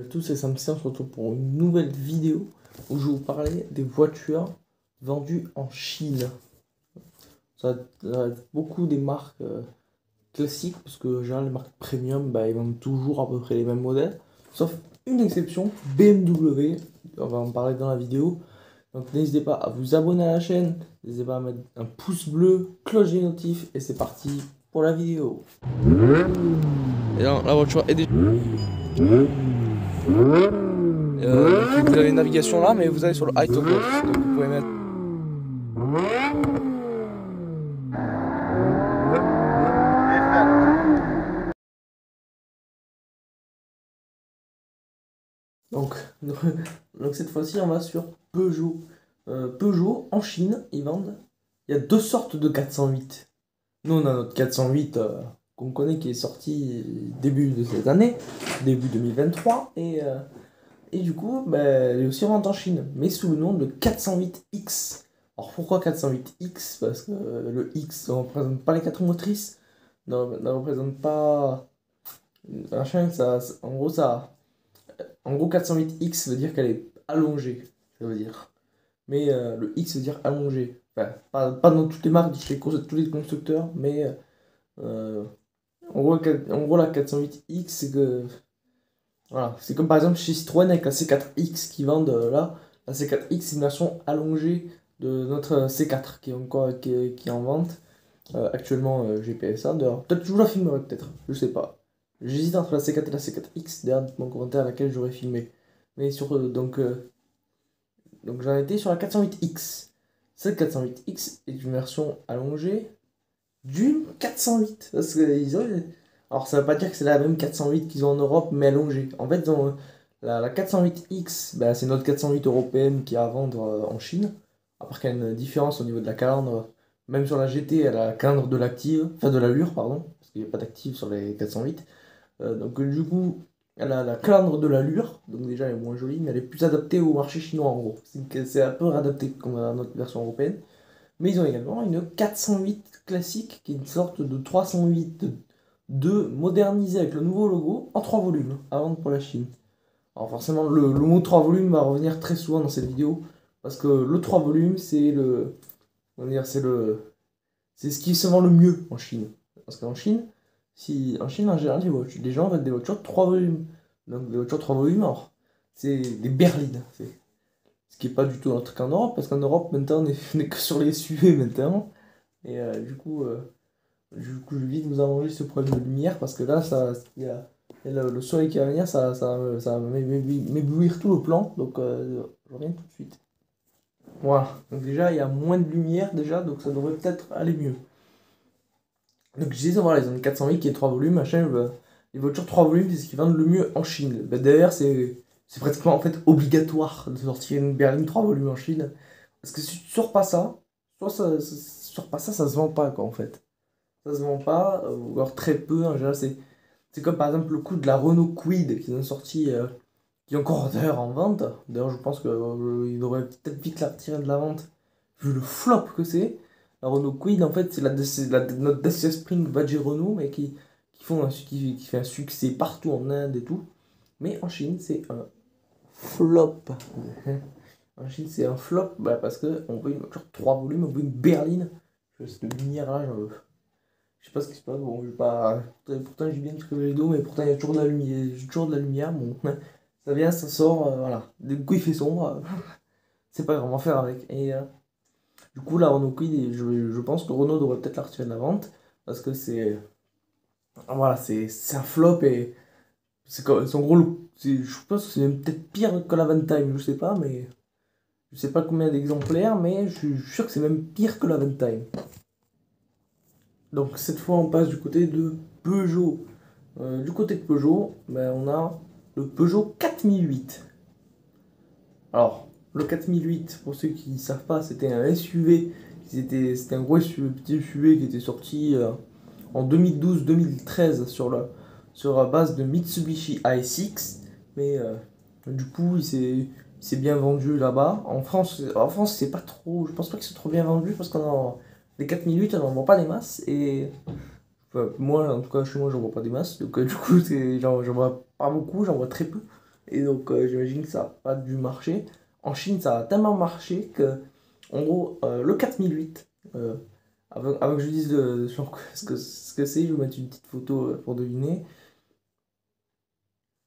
Tous ces samedis, on se retrouve pour une nouvelle vidéo où je vais vous parler des voitures vendues en Chine. Ça va être beaucoup des marques classiques, parce que en général, les marques premium, ils vendent toujours à peu près les mêmes modèles, sauf une exception, BMW. On va en parler dans la vidéo. Donc n'hésitez pas à vous abonner à la chaîne, n'hésitez pas à mettre un pouce bleu, cloche des notifs, et c'est parti pour la vidéo. Et là, la voiture est déjà... Donc, vous avez une navigation là, mais vous allez sur le high toggle. Donc vous pouvez mettre. Donc, donc cette fois-ci, on va sur Peugeot. Peugeot, en Chine, ils vendent. Il y a deux sortes de 408. Nous, on a notre 408 qu'on connaît qui est sorti début de cette année, début 2023. Et du coup, elle est aussi en vente en Chine, mais sous le nom de 408X. Alors pourquoi 408X? Parce que le X ne représente pas les quatre motrices, ne représente pas. Machin, en gros 408X veut dire qu'elle est allongée, ça veut dire. Mais le X veut dire allongée. Enfin, pas dans toutes les marques, chez tous les constructeurs, mais euh, en gros la 408X, c'est que. Voilà, c'est comme par exemple chez Citroën avec la C4X qui vendent là. La C4X, c'est une version allongée de notre C4 qui est encore qui est en vente. Actuellement, GPSA. D'ailleurs, peut-être que je vous la filmerai, peut-être. Je sais pas. J'hésite entre la C4 et la C4X. D'ailleurs, dites-moi en commentaire laquelle j'aurais filmé. Mais donc j'en étais sur la 408X. Cette 408X est une version allongée d'une 408. Parce que ils ont... Alors ça veut pas dire que c'est la même 408 qu'ils ont en Europe, mais allongée. En fait, la 408X, c'est notre 408 européenne qui est à vendre en Chine. À part qu'il y a une différence au niveau de la calandre. Même sur la GT, elle a la calandre de l'active, enfin de l'allure, pardon, parce qu'il n'y a pas d'active sur les 408. Du coup, elle a la calandre de l'allure, donc déjà elle est moins jolie, mais elle est plus adaptée au marché chinois en gros. C'est un peu réadapté comme à notre version européenne. Mais ils ont également une 408 classique, qui est une sorte de 308 2 modernisé avec le nouveau logo en 3 volumes à vendre pour la Chine. Alors forcément, le mot 3 volumes va revenir très souvent dans cette vidéo, parce que le 3 volumes, on va dire, c'est ce qui se vend le mieux en Chine. Parce qu'en Chine, en Chine, en général, les gens veulent des voitures de 3 volumes. Donc des voitures de 3 volumes, alors, c'est des berlines. Ce qui n'est pas du tout un truc en Europe, parce qu'en Europe, maintenant, on est que sur les SUV maintenant. Et du coup, je vais vite vous arranger ce problème de lumière, parce que là, il y a le soleil qui va venir, ça va m'éblouir tout le plan. Donc, je reviens tout de suite. Voilà. Donc déjà, il y a moins de lumière, déjà, donc ça devrait peut-être aller mieux. Donc je disais, voilà, ils ont une 408 qui est 3 volumes, machin, les voitures 3 volumes, c'est ce qui vendent le mieux en Chine. D'ailleurs, c'est pratiquement en fait obligatoire de sortir une berline 3 volumes en Chine. Parce que si tu sors pas ça, ça se vend pas, quoi, en fait. Ça se vend pas, ou alors très peu, en général, c'est comme par exemple le coup de la Renault Kwid qu'ils ont sorti, qui est encore d'ailleurs en vente. D'ailleurs, je pense qu'ils devraient peut-être vite la retirer de la vente, vu le flop que c'est. La Renault Kwid, en fait, notre Dacia Spring Badger Renault, mais qui fait un succès partout en Inde et tout. Mais en Chine, c'est un flop. En Chine, c'est un flop, parce qu'on veut une voiture 3 volumes, on veut une berline. Cette lumière-là, je sais pas ce qui se passe. Bon, je vais pas. Pourtant, j'ai bien crevé les dos, mais pourtant, il y a toujours de la lumière. J'ai toujours de la lumière. Bon, ça vient, ça sort, voilà. Du coup, il fait sombre. C'est pas vraiment faire avec. Du coup, la Renault Kwid, je pense que Renault devrait peut-être la retirer de la vente. Parce que voilà, c'est un flop et. C'est en gros. Je pense que c'est même peut-être pire que la Vantime. Je sais pas, mais. Je sais pas combien d'exemplaires, mais je suis sûr que c'est même pire que la Vantime. Donc, cette fois, on passe du côté de Peugeot. Du côté de Peugeot, on a le Peugeot 4008. Alors, le 4008, pour ceux qui ne savent pas, c'était un SUV. C'était un gros SUV, petit SUV qui était sorti en 2012-2013 sur la base de Mitsubishi ASX. Mais du coup, il s'est bien vendu là-bas. En France, c'est pas trop. Je pense pas que c'est trop bien vendu parce les 4008, on n'en vend pas des masses. Et enfin, moi, en tout cas, chez moi, j'en vois pas des masses. Donc, du coup, j'en vois pas beaucoup, j'en vois très peu. Et donc, j'imagine que ça n'a pas dû marcher. En Chine, ça a tellement marché que, en gros, le 4008, avant que je dise ce que c'est, je vais mettre une petite photo pour deviner.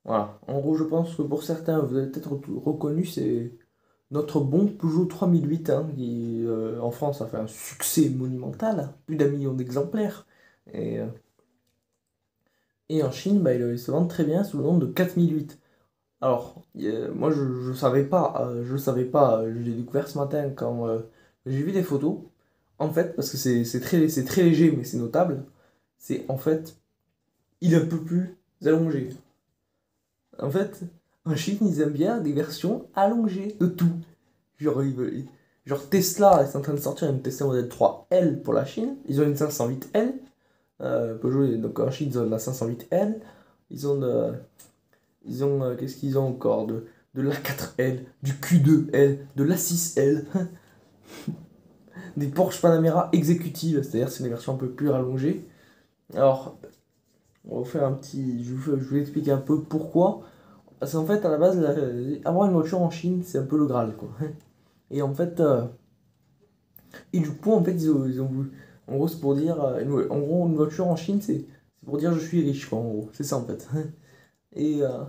Voilà. En gros, je pense que pour certains, vous avez peut-être reconnu, c'est notre bon Peugeot 3008, hein, qui en France a fait un succès monumental, plus d'1 million d'exemplaires. Et, euh, et en Chine, bah, il se vend très bien sous le nom de 4008. Alors, moi je savais pas, je l'ai découvert ce matin quand j'ai vu des photos. En fait, parce que c'est très léger, mais c'est notable, c'est en fait, il est un peu plus allongé. En fait, en Chine, ils aiment bien des versions allongées de tout. Genre, genre Tesla, ils sont en train de sortir une Tesla Model 3L pour la Chine. Ils ont une 508L. Peugeot, donc en Chine, ils ont la 508L. Ils ont, qu'est-ce qu'ils ont encore de l'A4L, du Q2L, de l'A6L, des Porsche Panamera exécutives, c'est-à-dire c'est une version un peu plus rallongée. Alors, on va faire un petit. Je vais expliquer un peu pourquoi. Parce qu'en fait, à la base, avoir une voiture en Chine, c'est un peu le Graal, quoi. Et en fait, et du coup, en fait, ils ont voulu. En gros, c'est pour dire. En gros, une voiture en Chine, c'est pour dire je suis riche, quoi, en gros. C'est ça, en fait. Et, euh,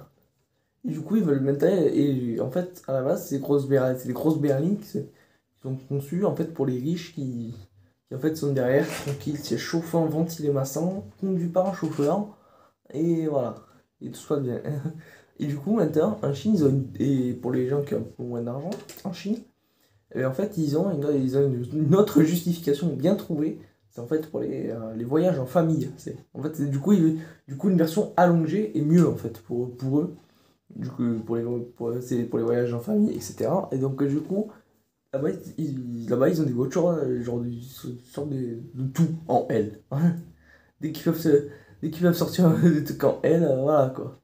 et du coup, ils veulent mettre. Et en fait, à la base, c'est des grosses berlines qui sont conçues en fait, pour les riches qui en fait, sont derrière, tranquilles, c'est chauffant, ventilé massant, conduit par un chauffeur. Et voilà. Et tout soit bien. Et du coup, maintenant, en Chine, et pour les gens qui ont un peu moins d'argent, en Chine, et en fait, ils ont une autre justification bien trouvée. C'est en fait pour les voyages en famille. En fait, du coup, une version allongée est mieux en fait pour eux. Du coup, c'est pour les voyages en famille, etc. Et donc, du coup, là-bas, ils ont des voitures, genre, ils sortent de tout en L. Dès qu'ils peuvent, dès qu'ils peuvent sortir des trucs en L, voilà quoi.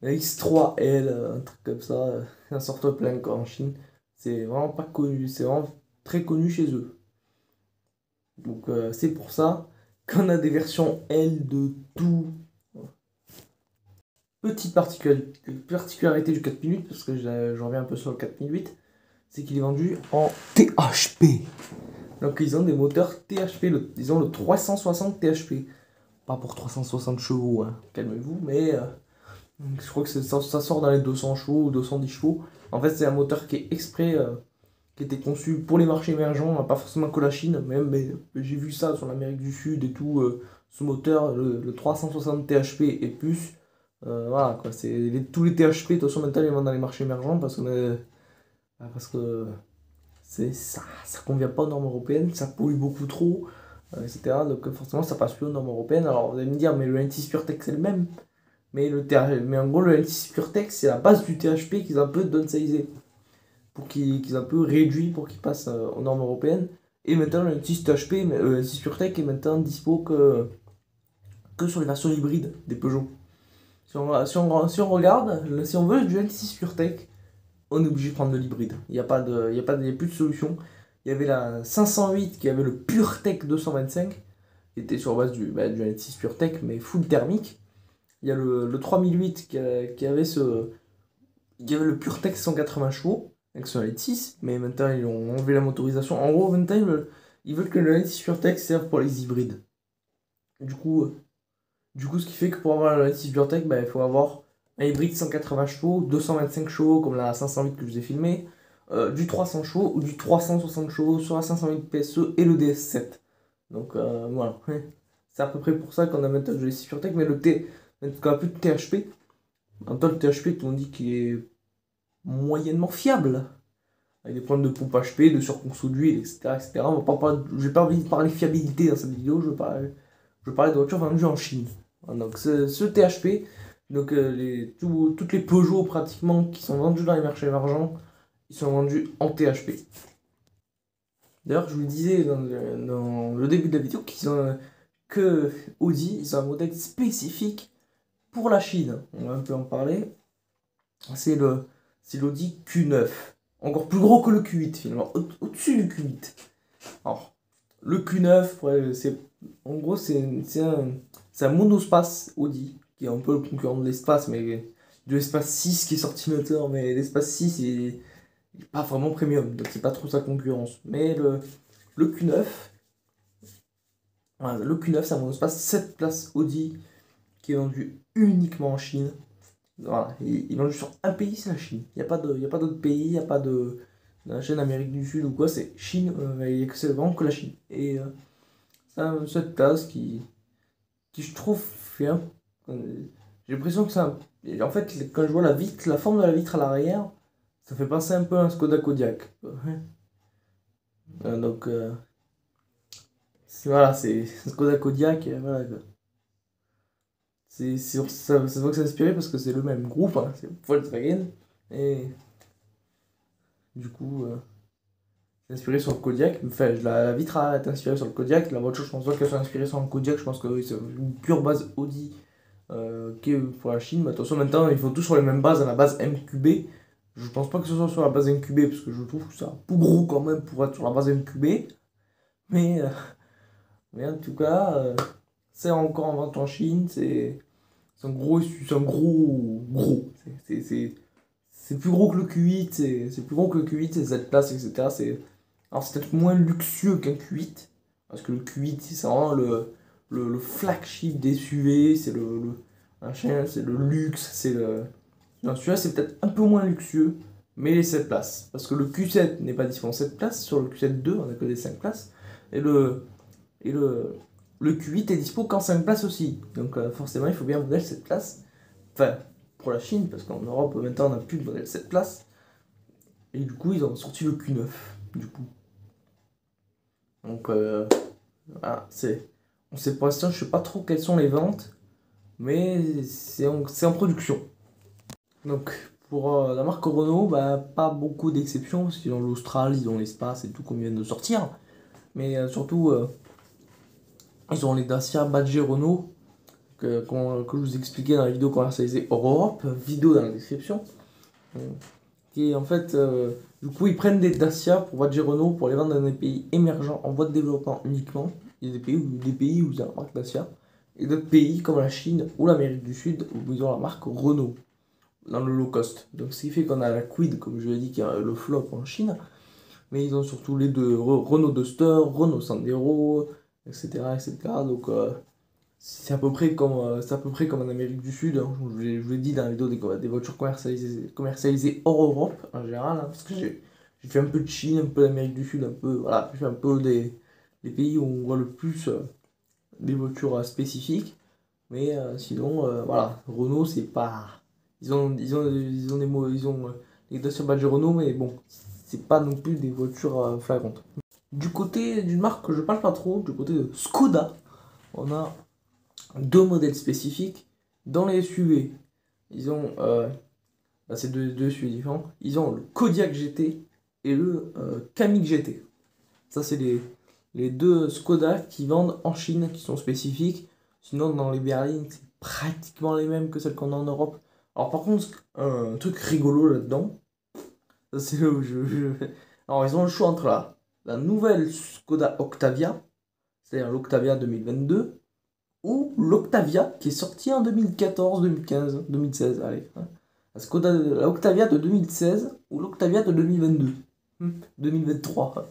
La X3L, un truc comme ça, un sorte plein quoi en Chine. C'est vraiment pas connu, c'est vraiment très connu chez eux. Donc, c'est pour ça qu'on a des versions L de tout. Petite particularité du 4008, parce que je reviens un peu sur le 4008, c'est qu'il est vendu en THP. Donc ils ont des moteurs THP, ils ont le 360 THP. Pas pour 360 chevaux, hein, calmez-vous, mais je crois que ça sort dans les 200 chevaux ou 210 chevaux. En fait, c'est un moteur qui est exprès, qui était conçu pour les marchés émergents, pas forcément que la Chine, même, mais j'ai vu ça sur l'Amérique du Sud et tout. Ce moteur, le 360 THP et plus, voilà quoi, tous les THP, de toute façon, maintenant ils vendent dans les marchés émergents parce que ça convient pas aux normes européennes, ça pollue beaucoup trop, etc. Donc forcément ça passe plus aux normes européennes. Alors vous allez me dire, mais le N6 PureTech c'est le même. Mais en gros le N6 PureTech c'est la base du THP qu'ils ont un peu downsizé. Qu'ils ont un peu réduit pour qu'il passe aux normes européennes. Et maintenant le N6 THP, le N6 PureTech est maintenant dispo que sur les versions hybrides des Peugeot. Si on regarde, si on veut du N6 PureTech, on est obligé de prendre de l'hybride. Il y a plus de solution. Il y avait la 508 qui avait le PureTech 225, qui était sur base du N6 PureTech, mais full thermique. Il y a le 3008 qui avait le PureTech 180 chevaux, avec son N6, mais maintenant ils ont enlevé la motorisation. En gros, maintenant ils veulent que le N6 PureTech serve pour les hybrides. Du coup, ce qui fait que pour avoir le N6 PureTech, il faut avoir un hybride 180 chevaux, 225 chevaux comme la 508 que je vous ai filmé, du 300 chevaux ou du 360 chevaux sur la 508 PSE et le DS7. Donc voilà, c'est à peu près pour ça qu'on a maintenant le N6 PureTech, mais qu'on a plus de THP. En temps, le THP, tout le monde dit qu'il est moyennement fiable. Avec des problèmes de pompe HP, de surconso d'huile, etc., etc. J'ai pas envie de parler fiabilité dans cette vidéo, je veux parler de voitures vendues en Chine. Donc ce THP, donc toutes les Peugeot pratiquement qui sont vendus dans les marchés émergents, ils sont vendus en THP. D'ailleurs, je vous le disais dans le début de la vidéo que Audi, ils ont un modèle spécifique pour la Chine. On va un peu en parler. C'est l'Audi Q9. Encore plus gros que le Q8 finalement, au-dessus du Q8. Alors, le Q9, en gros, c'est un monospace Audi, qui est un peu le concurrent de l'espace, mais de l'espace 6 qui est sorti maintenant, mais l'espace 6 est pas vraiment premium, donc c'est pas trop sa concurrence. Mais le Q9, voilà, le Q9 c'est un monospace 7 places Audi qui est vendu uniquement en Chine. Voilà, il est vendu sur un pays, c'est la Chine. Il n'y a pas d'autre pays, il n'y a pas de chaîne Amérique du Sud ou quoi, c'est Chine, c'est vraiment que la Chine. Et c'est cette place qui je trouve fait un. J'ai l'impression que ça. En fait, quand je vois la vitre, la forme de la vitre à l'arrière, ça fait penser un peu à un Skoda Kodiaq. Donc, voilà, c'est Skoda Kodiaq, voilà. Ça se voit que c'est inspiré parce que c'est le même groupe, hein, c'est Volkswagen. Et du coup, c'est inspiré sur le Kodiaq. Enfin, la vitre est inspirée sur le Kodiaq. La voiture, je pense pas qu'elle soit inspirée sur le Kodiaq. Je pense que oui, c'est une pure base Audi qui est pour la Chine. Mais attention, maintenant, ils font tous sur les mêmes bases, à la base MQB. Je pense pas que ce soit sur la base MQB parce que je trouve que c'est un peu gros quand même pour être sur la base MQB. Mais, euh, mais en tout cas, c'est encore en vente en Chine. C'est un gros. C'est plus gros que le Q8, c'est plus gros que le Q8, c'est cette place, etc. Alors c'est peut-être moins luxueux qu'un Q8, parce que le Q8, c'est vraiment le flagship des SUV, c'est le luxe, c'est le. Non, celui-là, c'est peut-être un peu moins luxueux, mais les 7 places. Parce que le Q7 n'est pas disponible en 7 places, sur le Q7 2, on a que des 5 places. Et et le Q8 est dispo qu'en 5 places aussi. Donc forcément, il faut bien un modèle 7 places. Enfin, pour la Chine, parce qu'en Europe, maintenant, on n'a plus de modèle 7 places. Et du coup, ils ont sorti le Q9, du coup. Donc, voilà, on sait pour l'instant, je sais pas trop quelles sont les ventes, mais c'est en production. Donc, pour la marque Renault, bah, pas beaucoup d'exceptions, parce qu'ils ont l'Austral, ils ont l'Espace et tout qu'on vient de sortir. Mais surtout, ils ont les Dacia badgés Renault, que je vous expliquais dans la vidéo commercialisée hors Europe, vidéo dans la description. Qui est en fait, du coup, ils prennent des Dacia pour badger Renault pour les vendre dans des pays émergents en voie de développement uniquement. Il y a des pays où il y a la marque Dacia, et d'autres pays comme la Chine ou l'Amérique du Sud où ils ont la marque Renault dans le low cost. Donc, ce qui fait qu'on a la Kwid, comme je l'ai dit, qui est le flop en Chine, mais ils ont surtout les deux Renault Duster, Renault Sandero, etc. etc. Donc, c'est à peu près comme en Amérique du Sud, hein. Je vous l'ai dit dans la vidéo des voitures commercialisées hors Europe en général, hein, parce que j'ai fait un peu de Chine, un peu d'Amérique du Sud, un peu, voilà, j'ai fait un peu des pays où on voit le plus des voitures spécifiques. Mais sinon, voilà, Renault, c'est pas. Ils ont les Dacia Badge Renault, mais bon, c'est pas non plus des voitures flagrantes. Du côté d'une marque que je parle pas trop, du côté de Skoda, on a deux modèles spécifiques dans les SUV. Ils ont, c'est deux SUV différents. Ils ont le Kodiaq GT et le Kamiq GT. Ça, c'est les deux Skoda qui vendent en Chine, qui sont spécifiques. Sinon, dans les berlines, c'est pratiquement les mêmes que celles qu'on a en Europe. Alors, par contre, un truc rigolo là-dedans, c'est là où Alors, ils ont le choix entre la nouvelle Skoda Octavia, c'est-à-dire l'Octavia 2022, ou l'Octavia qui est sortie en 2014, 2015, 2016, allez. Hein. La Octavia de 2016 ou l'Octavia de 2022. 2023.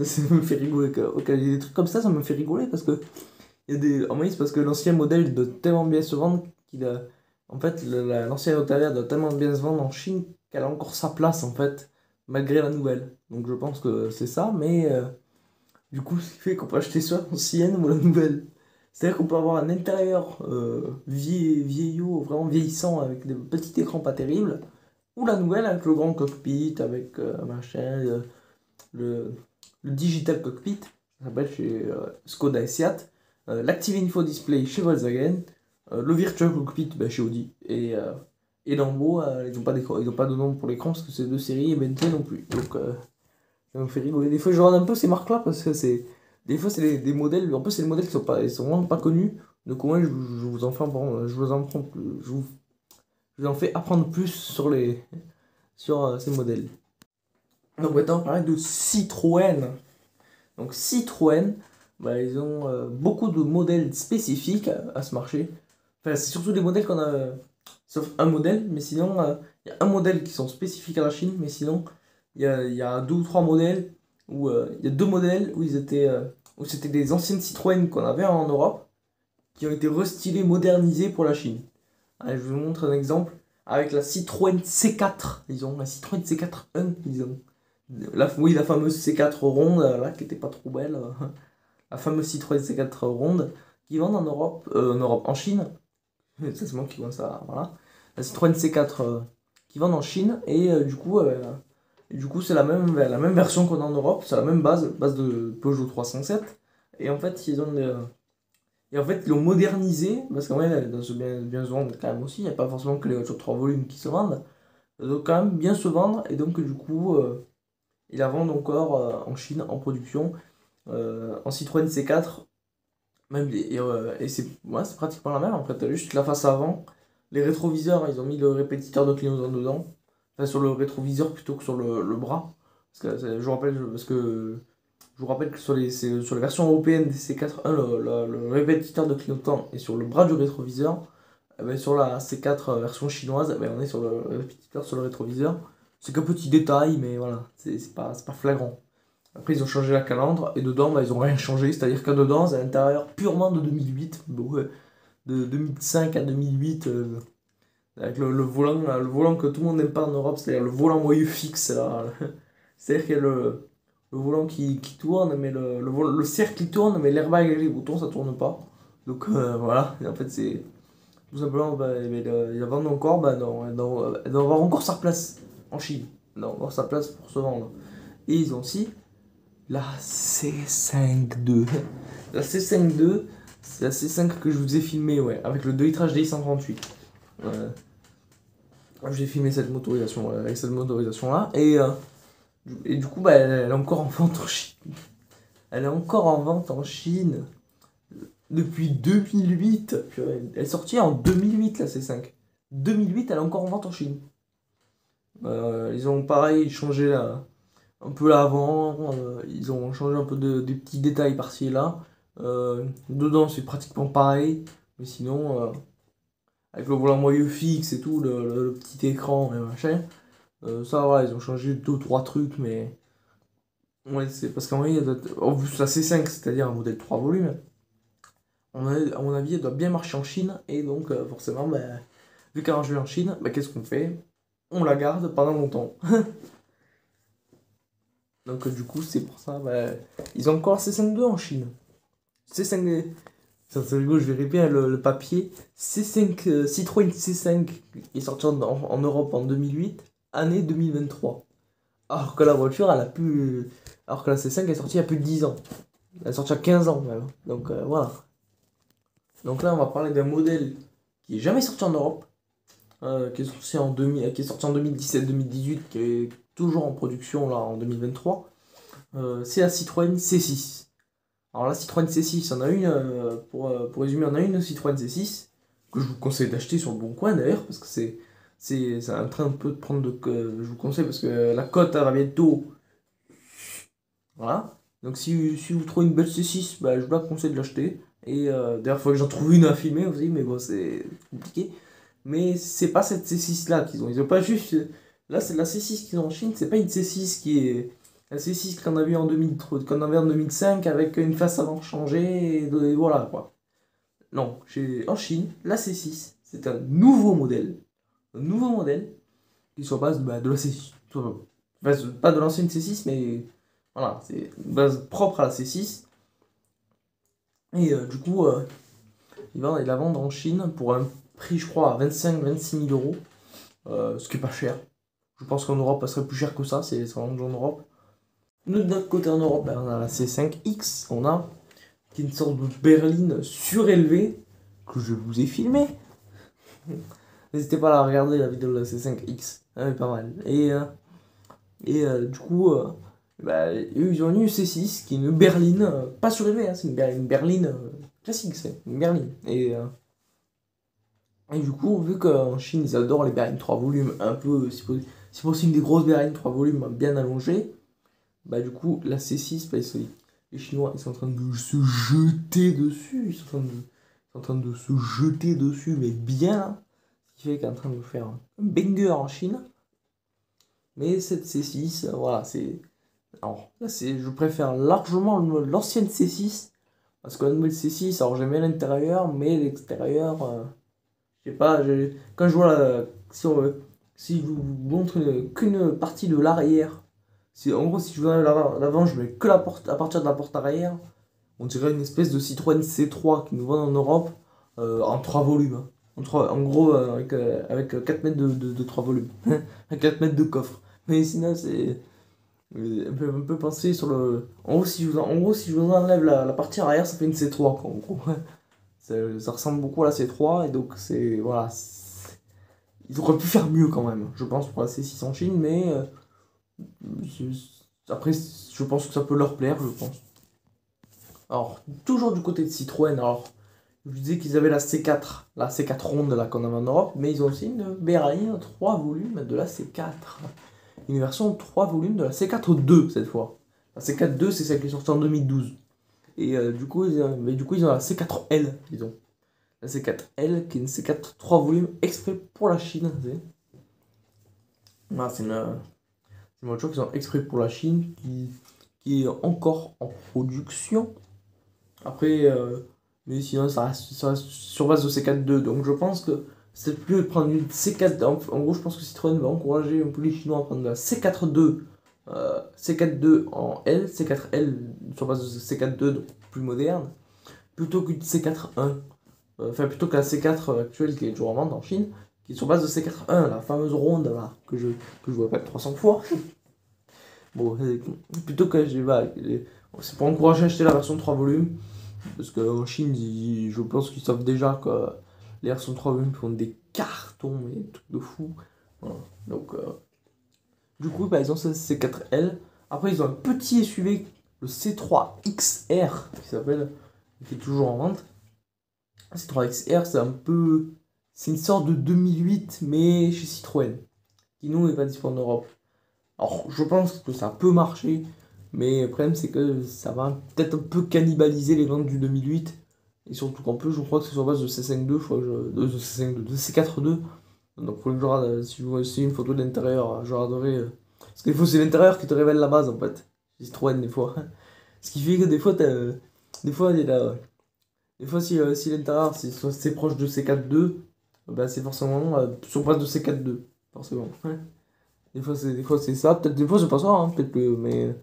Ça me fait rigoler. Quand il y a des trucs comme ça me fait rigoler parce que il y a des. En c'est parce que l'ancien modèle doit tellement bien se vendre qu'il a. En fait, l'ancienne Octavia doit tellement bien se vendre en Chine qu'elle a encore sa place en fait, malgré la nouvelle. Donc je pense que c'est ça, mais du coup, ce qui fait qu'on peut acheter soit l'ancienne ou la nouvelle. C'est-à-dire qu'on peut avoir un intérieur vieillot, vraiment vieillissant, avec des petits écrans pas terribles, ou la nouvelle avec le grand cockpit, avec machin, le, le digital cockpit, ça s'appelle chez Skoda et Seat, l'Active Info Display chez Volkswagen, le Virtual Cockpit chez Audi, et d'en haut, ils n'ont pas de nom pour l'écran parce que c'est deux séries et Bentley non plus. Donc ça me fait rigoler. Des fois, je regarde un peu ces marques-là parce que c'est. Des fois, c'est des modèles. En plus, c'est des modèles qui ils sont vraiment pas connus. Donc, au moins, je vous en fais je vous en prends plus. Je vous en fais apprendre plus sur ces modèles. Donc, maintenant, on va parler de Citroën. Donc, Citroën, bah, ils ont beaucoup de modèles spécifiques à ce marché. Enfin, c'est surtout des modèles qu'on a. Sauf un modèle, mais sinon, il y a un modèle qui sont spécifiques à la Chine, mais sinon, il y a deux ou trois modèles où. Il y a deux modèles où ils étaient. Où c'était des anciennes Citroën qu'on avait en Europe, qui ont été restylées, modernisées pour la Chine. Allez, je vous montre un exemple. Avec la Citroën C4, ils ont la Citroën C4 1, ils ont. Oui, la fameuse C4 ronde, là, qui était pas trop belle. La fameuse Citroën C4 ronde, qui vendent en Chine. C'est moi qui vois ça, voilà. La Citroën C4 qui vendent en Chine, et du coup c'est la même version qu'on a en Europe, c'est la même base de Peugeot 307. Et en fait, ils l'ont modernisé, parce qu'en vrai, dans ce bien se vendre quand même aussi, il n'y a pas forcément que les voitures de 3 volumes qui se vendent. Elles doivent quand même bien se vendre, et donc du coup, ils la vendent encore en Chine, en production, en Citroën C4. Même, et c'est ouais, c'est pratiquement la même, après, t'as juste la face avant. Les rétroviseurs, ils ont mis le répétiteur de clignotant dedans. Enfin, sur le rétroviseur plutôt que sur le bras. Parce que je vous rappelle que sur les versions européennes des C4.1, le répétiteur de clignotant est sur le bras du rétroviseur. Eh ben, sur la C4 version chinoise, eh ben, on est sur le répétiteur sur le rétroviseur. C'est qu'un petit détail, mais voilà, c'est pas flagrant. Après, ils ont changé la calandre, et dedans, bah, ils ont rien changé. C'est-à-dire que dedans, c'est à l'intérieur purement de 2008. Bon, ouais, de 2005 à 2008, avec le volant que tout le monde n'aime pas en Europe, c'est-à-dire le volant moyeu fixe, là. C'est-à-dire qu'il y a le volant qui tourne, mais le cercle il tourne, mais l'airbag et les boutons ça tourne pas. Donc voilà, et en fait c'est tout simplement, bah, mais il la vend encore, bah non, elle doit avoir encore sa place en Chine. Elle doit avoir sa place pour se vendre. Et ils ont aussi la C5-2. La C5-2, c'est la C5 que je vous ai filmé, ouais, avec le 2 litres HDI 138. J'ai filmé cette motorisation, avec cette motorisation-là, et du coup, bah, elle est encore en vente en Chine. Elle est encore en vente en Chine depuis 2008. Purée. Elle est sortie en 2008, la C5. 2008, elle est encore en vente en Chine. Ils ont pareil changé un peu l'avant, ils ont changé un peu des petits détails par-ci et là. Dedans, c'est pratiquement pareil, mais sinon, avec le volant moyeu fixe et tout, le petit écran et machin, ça, voilà, ils ont changé deux ou trois trucs, mais. Ouais, c'est parce qu'en vrai, en plus, la C5, c'est-à-dire un modèle 3 volumes, à mon avis, elle doit bien marcher en Chine, et donc, forcément, bah, vu qu'elle marche bien en Chine, bah, qu'est-ce qu'on fait? On la garde pendant longtemps. Donc, du coup, c'est pour ça, bah, ils ont encore C5.2 en Chine. C5, ça c'est rigolo, je vais répéter le papier. C5, Citroën C5 est sorti en Europe en 2008, année 2023. Alors que la voiture, elle a plus. Alors que la C5 est sortie il y a plus de 10 ans. Elle est sortie à 15 ans même. Donc voilà. Donc là, on va parler d'un modèle qui est jamais sorti en Europe, qui est sorti en 2017-2018, qui est toujours en production là en 2023. C'est la Citroën C6. Alors la Citroën C6, on a une, pour résumer, on a une Citroën C6 que je vous conseille d'acheter sur le bon coin d'ailleurs, parce que c'est en train un peu de prendre je vous conseille parce que la cote elle va bientôt. Voilà. Donc si vous trouvez une belle C6, bah, je vous la conseille de l'acheter. Et d'ailleurs, il faut que j'en trouve une à filmer aussi, mais bon, c'est compliqué. Mais c'est pas cette C6 là qu'ils ont. Ils ont pas juste. Là, c'est la C6 qu'ils ont en Chine, c'est pas une C6 qui est. La C6 qu'on a vu en 2003, qu'on avait en 2005 avec une face avant changée, et voilà quoi. Non, en Chine, la C6, c'est un nouveau modèle. Un nouveau modèle qui soit base de la C6. Pas de l'ancienne C6, mais voilà, c'est une base propre à la C6. Et du coup, ils la vendent en Chine pour un prix, je crois, à 25-26 000 euros. Ce qui est pas cher. Je pense qu'en Europe, ça serait plus cher que ça, c'est vendu en Europe. Nous, de notre côté en Europe, ben, on a la C5X, qui est une sorte de berline surélevée, que je vous ai filmé. N'hésitez pas à la regarder, la vidéo de la C5X, elle est pas mal. Du coup, bah, ils ont une C6 qui est une berline, pas surélevée, hein, c'est une berline classique, c'est une berline. Et du coup, vu qu'en Chine, ils adorent les berlines 3 volumes, un peu, si possible, des grosses berlines 3 volumes bien allongées, bah du coup, la C6, bah, les Chinois, ils sont en train de se jeter dessus, en train de se jeter dessus, mais bien, ce qui fait qu'il est en train de faire un banger en Chine. Mais cette C6, voilà, c'est... Alors, là, je préfère largement l'ancienne C6, parce que la nouvelle C6, alors j'aime bien l'intérieur, mais l'extérieur, je sais pas, quand je vois si je vous montre qu'une partie de l'arrière, en gros, si je veux l'avant, je mets que la porte, à partir de la porte arrière, on dirait une espèce de Citroën C3 qui nous vend en Europe en 3 volumes, hein. En gros, avec 4 mètres de 3 volumes, 4 mètres de coffre. Mais sinon, c'est un peu penser sur le. En gros, si je vous enlève la partie arrière, ça fait une C3, quoi, en gros. Ça ressemble beaucoup à la C3, et donc c'est. Voilà. Ils auraient pu faire mieux quand même, je pense, pour la C6 en Chine, mais. Après, je pense que ça peut leur plaire, je pense. Alors, toujours du côté de Citroën, alors. Je vous disais qu'ils avaient la C4 ronde là qu'on avait en Europe, mais ils ont aussi une berline 3 volumes de la C4. Une version 3 volumes de la C4-2 cette fois. La C4-2 c'est celle qui est sortie en 2012. Et du coup, ils ont la C4L, disons. La C4L qui est une C4 3 volumes exprès pour la Chine. Voilà, c'est une voiture qu'ils ont exprès pour la Chine qui est encore en production. Après, mais sinon ça reste sur base de C4-2. Donc je pense que c'est plus de prendre une C4. En gros, je pense que Citroën va encourager un peu les Chinois à prendre la C4-2. C4-2 en L, C4L sur base de C4-2, donc plus moderne, plutôt qu'une C4-1. Enfin, plutôt que la C4 actuelle qui est toujours en vente en Chine, qui est sur base de C4-1, la fameuse ronde là, que je vous répète 300 fois. Bon, plutôt que c'est pour encourager à acheter la version 3 volumes. Parce qu'en Chine, je pense qu'ils savent déjà que les versions 3 volumes font des cartons, mais des trucs de fou. Voilà. Donc, du coup, bah, ils ont ce C4L. Après, ils ont un petit SUV, le C3XR, qui est toujours en vente. Le C3XR, c'est une sorte de 2008, mais chez Citroën, qui nous n'est pas disponible en Europe. Alors, je pense que ça peut marcher, mais le problème, c'est que ça va peut-être un peu cannibaliser les ventes du 2008. Et surtout qu'en plus, je crois que c'est sur base de C5.2, de C5.2, de C4.2. Donc, faut que je regarde, si vous voyez une photo de l'intérieur, je regarderai. Parce que des fois, c'est l'intérieur qui te révèle la base, en fait. Citroën, des fois. Ce qui fait que des fois, des fois, des fois si l'intérieur c'est proche de C4.2, bah, c'est forcément sur base de C4.2. Forcément. Des fois, c'est ça. Peut-être des fois, c'est pas ça, hein, peut-être que. Mais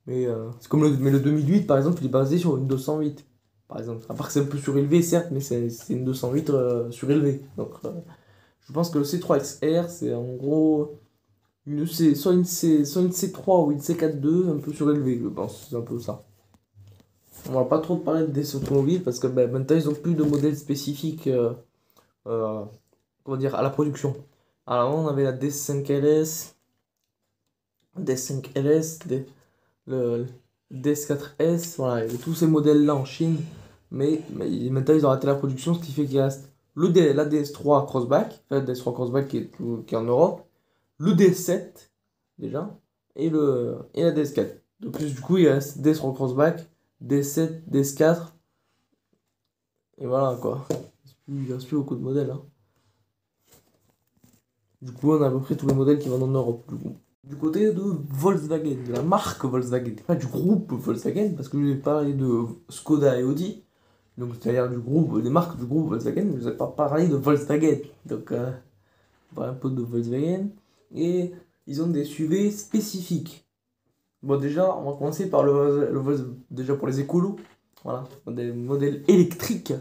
c'est comme mais le 2008, par exemple, il est basé sur une 208. Par exemple. À part que c'est un peu surélevé, certes, mais c'est une 208 surélevée. Donc, je pense que le C3XR, c'est en gros soit une C3 ou une C4.2 un peu surélevée, je pense. C'est un peu ça. On va pas trop parler des automobiles parce que maintenant, ils ont plus de modèles spécifiques euh, comment dire, à la production. Alors, on avait la DS5 LS, le DS4S, voilà, il y a tous ces modèles-là en Chine, mais maintenant ils ont arrêté la production, ce qui fait qu'il reste la DS3 Crossback, enfin, la DS3 Crossback qui est en Europe, le DS7 déjà, et la DS4. De plus, du coup, il reste DS3 Crossback, DS7, DS4, et voilà quoi. Il reste plus beaucoup de modèles, hein. Du coup, on a à peu près tous les modèles qui vendent en Europe, du coup. Du côté de Volkswagen, de la marque Volkswagen, pas du groupe Volkswagen, parce que je vais parler de Skoda et Audi, donc c'est-à-dire des marques du groupe Volkswagen, mais je ne vais pas parler de Volkswagen. Donc, on va parler un peu de Volkswagen. Et ils ont des SUV spécifiques. Bon, déjà, on va commencer par déjà pour les écolos, voilà, des modèles électriques,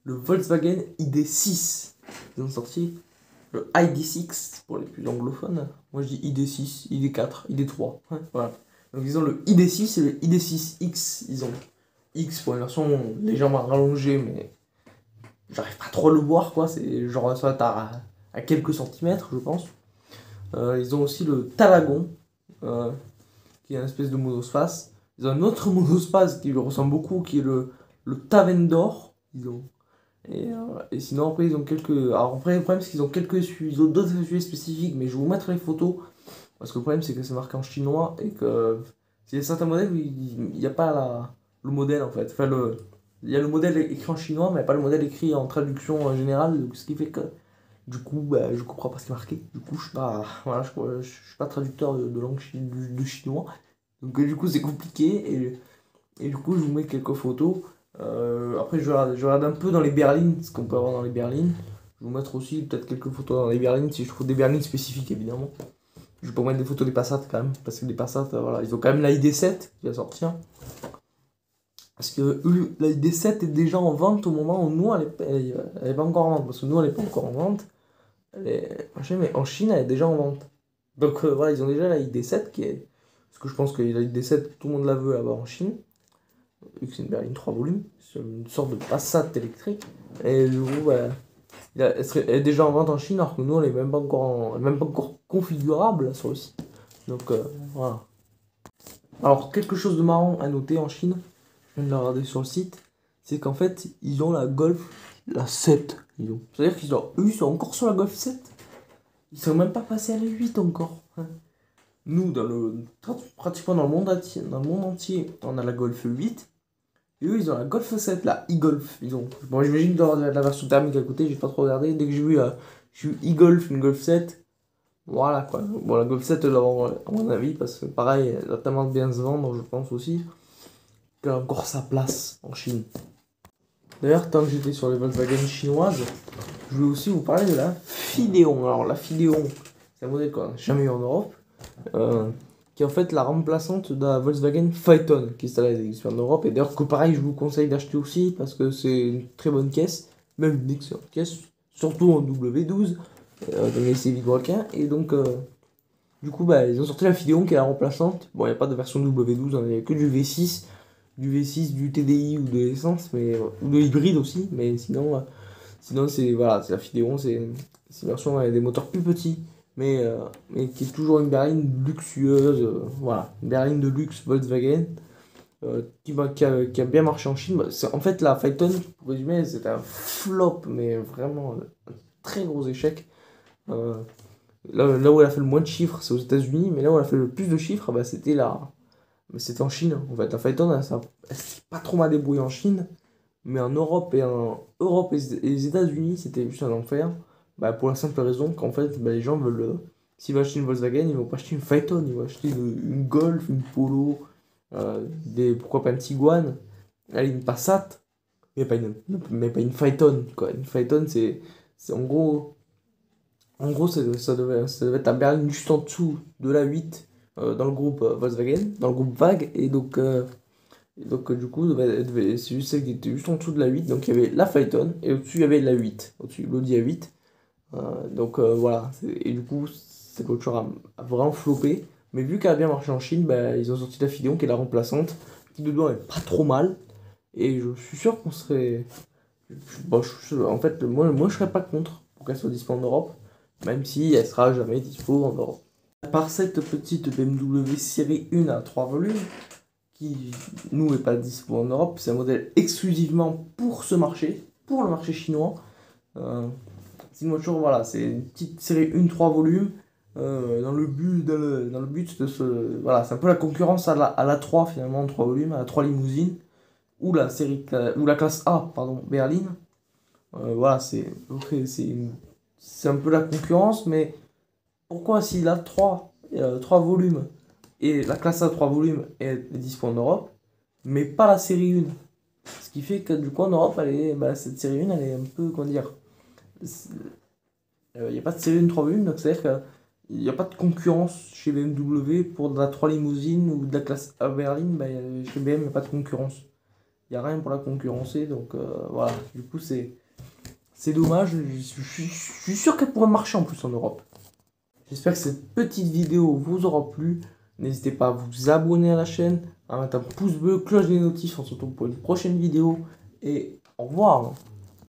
le Volkswagen ID.6. Ils ont sorti le ID.6 pour les plus anglophones. Moi je dis ID.6, ID.4, ID.3. Voilà. Donc ils ont le ID.6 et le ID.6X. Ils ont X pour une version légèrement rallongée, mais j'arrive pas trop à le voir quoi. C'est genre ça à quelques centimètres, je pense. Ils ont aussi le Talagon, qui est une espèce de monospace. Ils ont un autre monospace qui lui ressemble beaucoup, qui est le Tavendor. Et sinon, après, ils ont quelques. Alors, après, le problème, c'est qu'ils ont ils ont d'autres sujets spécifiques, mais je vais vous mettre les photos. Parce que le problème, c'est que c'est marqué en chinois et que. Il y a certains modèles où il n'y a pas le modèle en fait. Enfin, Il y a le modèle écrit en chinois, mais pas le modèle écrit en traduction générale, donc ce qui fait que du coup, bah, je comprends pas ce qui est marqué. Du coup, je suis pas, voilà, je suis pas traducteur de langue de chinois. Donc, du coup, c'est compliqué. Et du coup, je vous mets quelques photos. Après, je regarde un peu dans les berlines, ce qu'on peut avoir dans les berlines. Je vais vous mettre aussi peut-être quelques photos dans les berlines, si je trouve des berlines spécifiques, évidemment. Je vais pas mettre des photos des Passat quand même, parce que les Passat, voilà, ils ont quand même la ID7 qui va sortir. Parce que la ID7 est déjà en vente au moment où nous, elle est pas encore en vente. Parce que nous, elle est pas encore en vente. Mais en Chine, elle est déjà en vente. Donc voilà, ils ont déjà la ID7 qui est. Parce que je pense que la ID7, tout le monde la veut là-bas en Chine. Vu que c'est une berline 3 volumes. C'est une sorte de Passat électrique. Et du coup, bah, elle est déjà en vente en Chine, alors que nous, elle est même pas encore, elle est même pas encore configurable là, sur le site. Donc voilà. Alors, quelque chose de marrant à noter en Chine, je viens de la regarder sur le site, c'est qu'en fait, ils ont la Golf, la 7. C'est-à-dire qu'ils ont, eux, ils sont encore sur la Golf 7. Ils sont même pas passés à la 8 encore. Hein. Nous, pratiquement dans le monde entier, on a la Golf 8. Et eux, ils ont la Golf 7, la e-Golf. Bon, j'imagine dans la version thermique à côté, j'ai pas trop regardé. Dès que j'ai vu e-Golf, une Golf 7, voilà quoi. Bon, la Golf 7, à mon avis, parce que pareil, elle va tellement bien se vendre, je pense aussi, qu'elle a encore sa place en Chine. D'ailleurs, tant que j'étais sur les Volkswagen chinoises, je voulais aussi vous parler de la Fideon. Alors, la Fideon, c'est un modèle qu'on n'a jamais eu en Europe, qui est en fait la remplaçante de la Volkswagen Phaeton, qui est en Europe. Et d'ailleurs, que pareil, je vous conseille d'acheter aussi, parce que c'est une très bonne caisse, même une excellente caisse, surtout en W12, dans les séries Requin. Et donc, du coup, bah, ils ont sorti la Fideon qui est la remplaçante. Bon, il n'y a pas de version W12, il n'y a que du V6 du TDI ou de l'essence, ou de l'hybride aussi, mais sinon c'est voilà, c'est la Fideon, c'est une version avec des moteurs plus petits, mais qui est toujours une berline luxueuse, voilà, une berline de luxe Volkswagen, qui a bien marché en Chine. Bah, en fait, la Phaeton, pour résumer, c'est un flop, mais vraiment un très gros échec. Euh, là où elle a fait le moins de chiffres, c'est aux États-Unis, mais là où elle a fait le plus de chiffres, bah, c'était là. Mais c'était en Chine, en fait. La Phaeton, elle s'est pas trop mal débrouillée en Chine, mais en Europe et les États-Unis, c'était juste un enfer. Bah, pour la simple raison qu'en fait, bah, les gens veulent. S'ils veulent acheter une Volkswagen, ils vont pas acheter une Phaeton, ils vont acheter une Golf, une Polo, pourquoi pas une Tiguan, allez, une Passat, mais pas une Phaeton, quoi. Une Phaeton, c'est en gros, ça devait être la berline juste en dessous de la 8 dans le groupe Volkswagen, dans le groupe VAG, et donc du coup, c'est juste celle qui était juste en dessous de la 8, donc il y avait la Phaeton, et au-dessus il y avait la 8, au-dessus l'Audi A8. Donc voilà, et du coup, cette voiture a vraiment floppé, mais vu qu'elle a bien marché en Chine, bah, ils ont sorti la Fideon qui est la remplaçante, qui dedans est pas trop mal, et je suis sûr qu'on serait. Bon, en fait, moi je serais pas contre pour qu'elle soit dispo en Europe, même si elle sera jamais dispo en Europe. À part cette petite BMW série 1 à 3 volumes, qui nous est pas dispo en Europe, c'est un modèle exclusivement pour ce marché, pour le marché chinois. C'est une voiture, voilà, c'est une petite série 1 3 volumes, dans le but de se. Voilà, c'est un peu la concurrence à la 3 finalement, en 3 volumes, à la 3 limousine, ou la classe A, pardon, berline. Voilà, c'est un peu la concurrence, mais pourquoi s'il a 3 volumes et la classe A 3 volumes est dispo en Europe, mais pas la série 1? Ce qui fait que du coup en Europe, cette série 1, elle est un peu, comment dire, il n'y a pas de série 1 3 volumes, donc c'est-à-dire qu'il n'y a pas de concurrence chez BMW pour de la 3 limousine ou de la classe A berline, chez BMW, il n'y a pas de concurrence. Il n'y a rien pour la concurrencer, donc voilà, du coup c'est dommage, je suis sûr qu'elle pourrait marcher en plus en Europe. J'espère que cette petite vidéo vous aura plu. N'hésitez pas à vous abonner à la chaîne, à mettre un pouce bleu, cloche des notifs, on se retrouve pour une prochaine vidéo. Et au revoir.